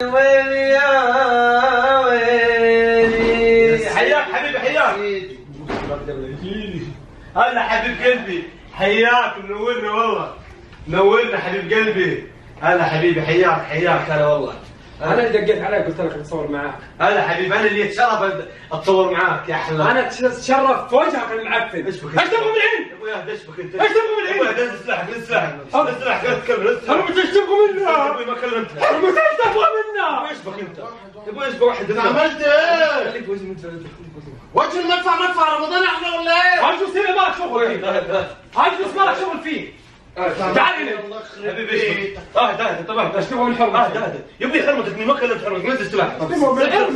ويلي يا ويلي. حياك حبيبي حياك. هلا حبيب قلبي حياك، منورنا والله، منورنا حبيب قلبي. هلا حبيبي حياك حياك. هلا والله انا اللي دقيت عليك قلت لك اتصور معاك. هلا حبيبي، انا اللي اتشرف اتصور معاك يا احلى. انا اتشرف في وجهك المعفن. ايش بك؟ ايش تبغى من الحين؟ يا ابوي ايش بك انت؟ ايش تبغى من الحين؟ ابوي نزل سلاحك، نزل سلاحك، نزل سلاحك، لا تكمل. انا متى ايش تبغى منه؟ يا ابوي ما كلمتها. انا متى ايش تبغى منه؟ ايش بك انت؟ يا ابوي ايش بواحد انت عملت ايه؟ خليك وجه من وجه المدفع مدفع رمضان احنا ولا ايه؟ هاجس هنا مالك شغل فيه. هاجس مالك شغل فيه. تعال هنا حبيبي ايش بك؟ اهدى طبعا. ايش تبغى من حرمتي؟ اهدى يا ابوي حرمتك، ما كلمت حرمتك، نزل سلاحك. تبغى من حرمتي؟ ايش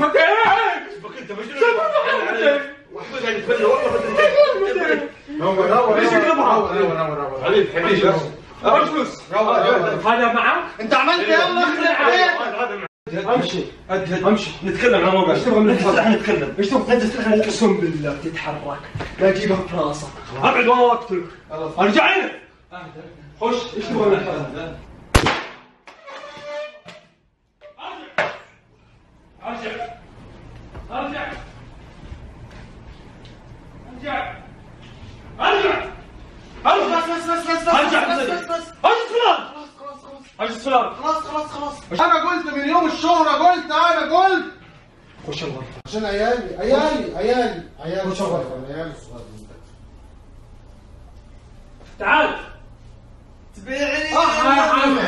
بك انت مجنون؟ محمود قاعد يتبلى والله نور ايش يقلبها؟ حبيبي حبيبي اجلس. هذا معك؟ انت عملت ايه؟ يلا اخرب بيتك. امشي امشي نتكلم عن موضوع. ايش تبغى من الحرمة؟ احنا نتكلم. ايش تبغى؟ اقسم بالله تتحرك لا اجيبها براسك. ابعد والله اقتلك. ارجع هنا. خش. ايش تبغى من الحرمة؟ ارجع ارجع ارجع ارجع ارجع بس ارجع بس اجلس فلان. اجلس فلان. خلاص انا قلت من يوم الشهرة، انا قلت خش الغرفة عشان عيالي خش الغرفة. عيالي الصغيرين. تعال. تبيعني يا عم